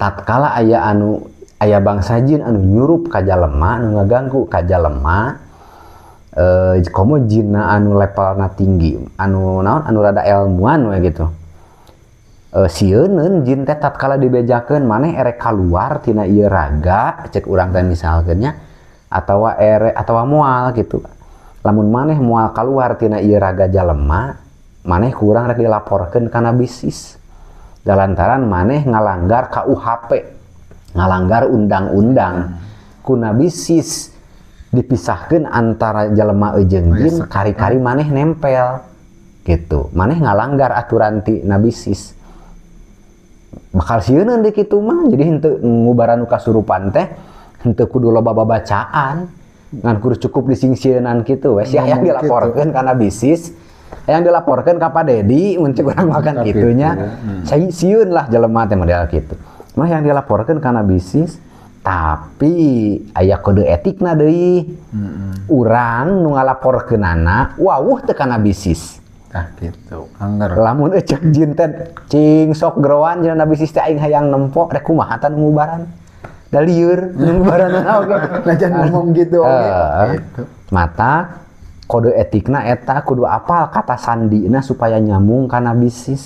tatkala aya bangsa jin anu nyurup ka jalema anu ngaganggu ka jalema komo jinna anu levelna tinggi anu naon anu rada ilmuan we gitu sieun jin teh tatkala dibejakeun maneh erek kaluar tina ieu raga cek urang teh misalkeun nya atawa moal gitu lamun maneh moal kaluar tina ieu raga jalema maneh kurang rek dilaporkeun kana bisis dalantaran maneh ngalanggar KUHP ngalanggar undang-undang kuna bisis dipisahkeun antara jalema jeung jin kari-kari maneh nempel gitu maneh ngalanggar aturan ti nabisis bakal sieun deui kitu mah jadi henteu ngubaran nu kasurupan teh henteu kudu loba babacaan ngan kudu cukup disingsieunan kitu we sia yang dilaporkeun kana bisis yang dilaporkeun ka Pak Dedi mun cek urang makan kitunya sieun lah jelema teh model kitu mah yang dilaporkeun kana bisis tapi aya kode etikna deui urang nu ngalaporkeunana wawuh teu kana bisis tah kitu anggar lamun ecek jin teh cing sok geroan jeung bisis teh aing hayang nempo rek kumaha tan ngubaran da lieur ngubaranna oge najan ngomong gitu oge gitu mata kode etikna eta kudu apal kata sandina supaya nyambung kana bisis